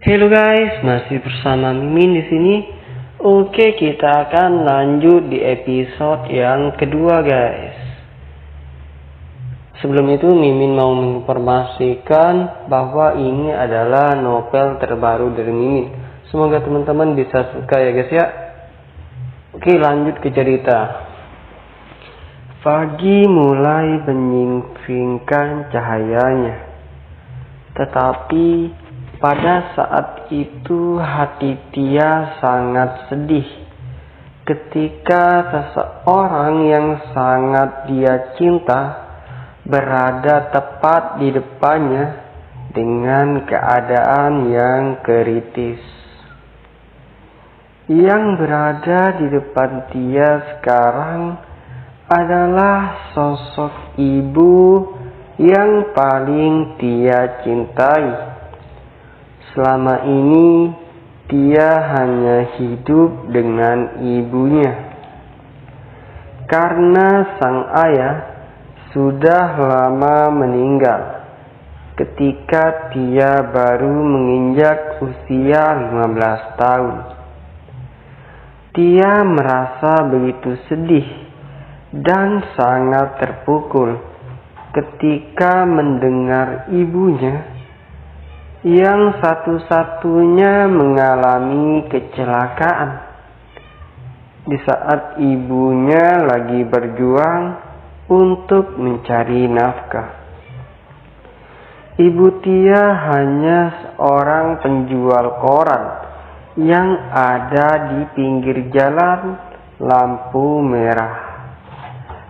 Halo guys, masih bersama Mimin di sini. Oke, kita akan lanjut di episode yang kedua guys. Sebelum itu Mimin mau menginformasikan bahwa ini adalah novel terbaru dari Mimin. Semoga teman-teman bisa suka ya guys ya. Oke, lanjut ke cerita. Pagi mulai menyingkringkan cahayanya, tetapi pada saat itu hati Tia sangat sedih ketika seseorang yang sangat dia cinta berada tepat di depannya dengan keadaan yang kritis. Yang berada di depan Tia sekarang adalah sosok ibu yang paling Tia cintai. Selama ini dia hanya hidup dengan ibunya, karena sang ayah sudah lama meninggal ketika dia baru menginjak usia 15 tahun. Dia merasa begitu sedih dan sangat terpukul ketika mendengar ibunya yang satu-satunya mengalami kecelakaan di saat ibunya lagi berjuang untuk mencari nafkah. Ibu Tia hanya seorang penjual koran yang ada di pinggir jalan lampu merah.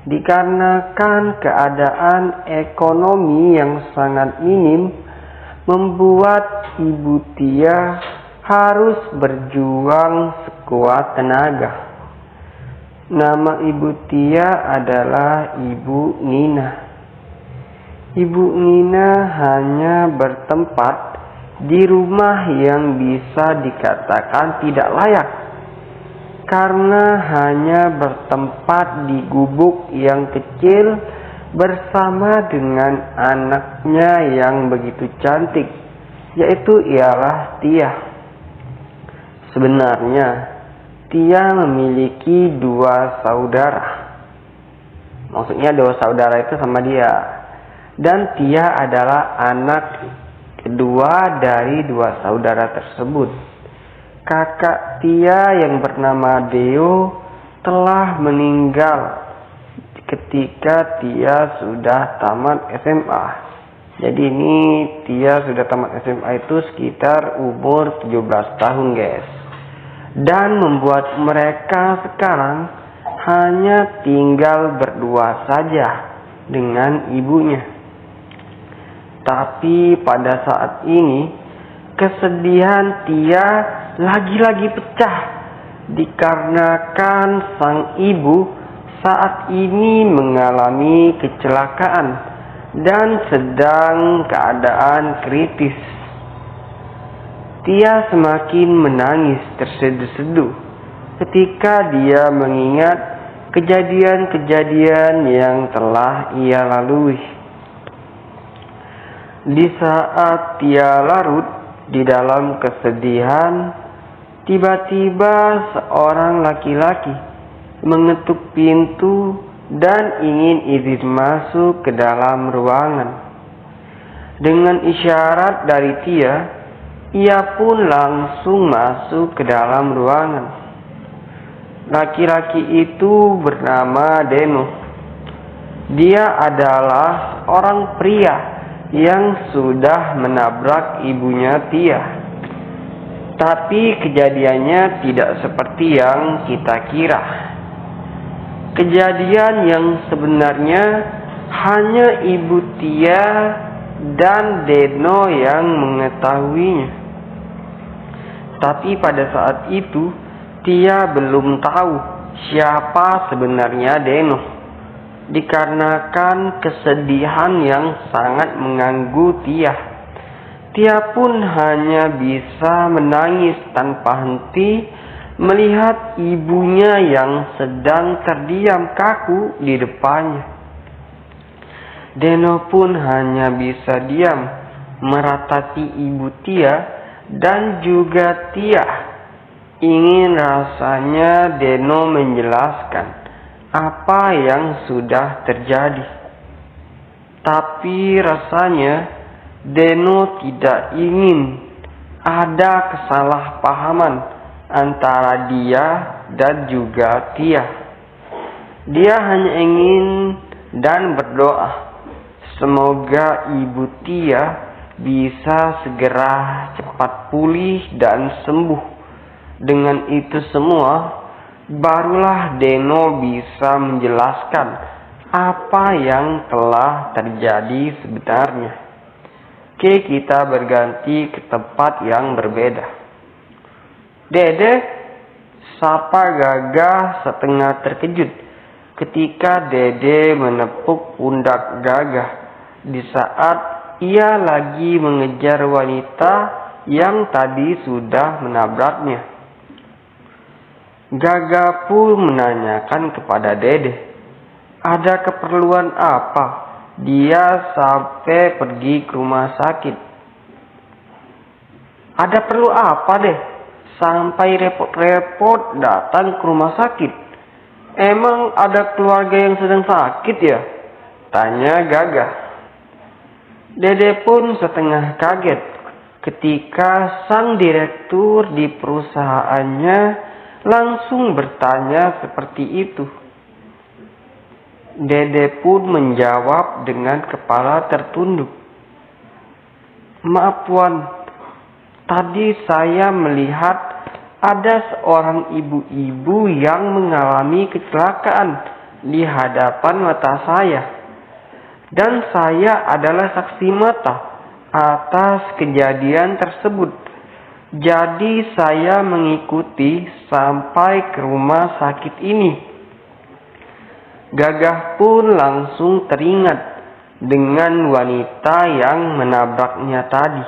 Dikarenakan keadaan ekonomi yang sangat minim, membuat ibu Tia harus berjuang sekuat tenaga. Nama ibu Tia adalah Ibu Nina. Ibu Nina hanya bertempat di rumah yang bisa dikatakan tidak layak, karena hanya bertempat di gubuk yang kecil bersama dengan anaknya yang begitu cantik, yaitu ialah Tia. Sebenarnya Tia memiliki dua saudara. Maksudnya dua saudara itu sama dia. Dan Tia adalah anak kedua dari dua saudara tersebut. Kakak Tia yang bernama Deo telah meninggal ketika Tia sudah tamat SMA. Jadi ini Tia sudah tamat SMA itu sekitar umur 17 tahun guys. Dan membuat mereka sekarang hanya tinggal berdua saja dengan ibunya. Tapi pada saat ini kesedihan Tia lagi-lagi pecah dikarenakan sang ibu saat ini mengalami kecelakaan dan sedang keadaan kritis. Tia semakin menangis terseduh-seduh ketika dia mengingat kejadian-kejadian yang telah ia lalui. Di saat Tia larut di dalam kesedihan, tiba-tiba seorang laki-laki mengetuk pintu dan ingin izin masuk ke dalam ruangan. Dengan isyarat dari Tia, ia pun langsung masuk ke dalam ruangan. Laki-laki itu bernama Deno. Dia adalah seorang pria yang sudah menabrak ibunya Tia. Tapi kejadiannya tidak seperti yang kita kira. Kejadian yang sebenarnya hanya ibu Tia dan Deno yang mengetahuinya. Tapi pada saat itu Tia belum tahu siapa sebenarnya Deno, dikarenakan kesedihan yang sangat mengganggu Tia. Tia pun hanya bisa menangis tanpa henti melihat ibunya yang sedang terdiam kaku di depannya. Deno pun hanya bisa diam meratapi ibu Tia dan juga Tia. Ingin rasanya Deno menjelaskan apa yang sudah terjadi. Tapi rasanya Deno tidak ingin ada kesalahpahaman antara dia dan juga Tia. Dia hanya ingin dan berdoa semoga Ibu Tia bisa segera cepat pulih dan sembuh. Dengan itu semua, barulah Deno bisa menjelaskan apa yang telah terjadi sebenarnya. Oke, kita berganti ke tempat yang berbeda. Dede, sapa Gagah setengah terkejut ketika Dede menepuk pundak Gagah di saat ia lagi mengejar wanita yang tadi sudah menabraknya. Gagah pun menanyakan kepada Dede, ada keperluan apa dia sampai pergi ke rumah sakit? Ada perlu apa deh sampai repot-repot datang ke rumah sakit? Emang ada keluarga yang sedang sakit ya? Tanya Gagah. Dede pun setengah kaget ketika sang direktur di perusahaannya langsung bertanya seperti itu. Dede pun menjawab dengan kepala tertunduk. Maaf Tuan, tadi saya melihat ada seorang ibu-ibu yang mengalami kecelakaan di hadapan mata saya. Dan saya adalah saksi mata atas kejadian tersebut. Jadi saya mengikuti sampai ke rumah sakit ini. Gagah pun langsung teringat dengan wanita yang menabraknya tadi.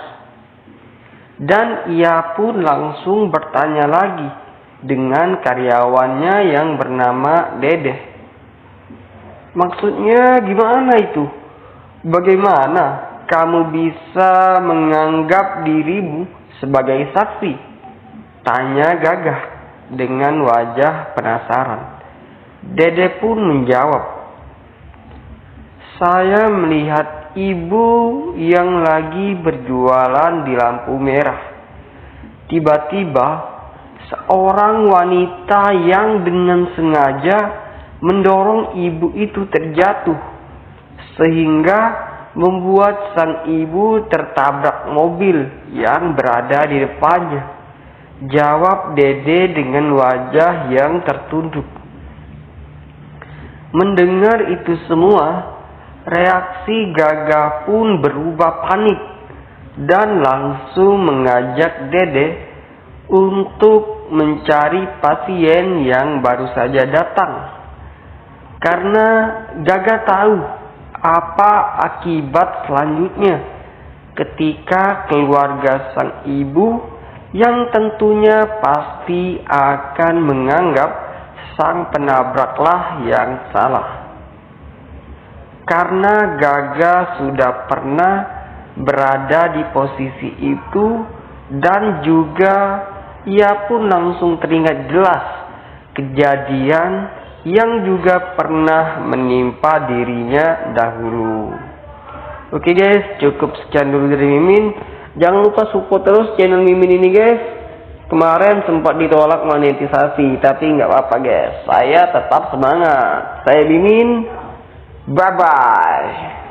Dan ia pun langsung bertanya lagi dengan karyawannya yang bernama Dede. Maksudnya gimana itu? Bagaimana kamu bisa menganggap dirimu sebagai saksi? Tanya Gagah dengan wajah penasaran. Dede pun menjawab, saya melihat ibu yang lagi berjualan di lampu merah. Tiba-tiba seorang wanita yang dengan sengaja mendorong ibu itu terjatuh, sehingga membuat sang ibu tertabrak mobil yang berada di depannya. Jawab Dede dengan wajah yang tertunduk. Mendengar itu semua, reaksi Gagah pun berubah panik dan langsung mengajak Dede untuk mencari pasien yang baru saja datang. Karena Gagah tahu apa akibat selanjutnya ketika keluarga sang ibu yang tentunya pasti akan menganggap sang penabraklah yang salah. Karena Gagah sudah pernah berada di posisi itu dan juga ia pun langsung teringat jelas kejadian yang juga pernah menimpa dirinya dahulu. Oke guys, cukup sekian dulu dari Mimin. Jangan lupa support terus channel Mimin ini guys. Kemarin sempat ditolak monetisasi, tapi nggak apa-apa guys. Saya tetap semangat. Saya Mimin. Bye-bye.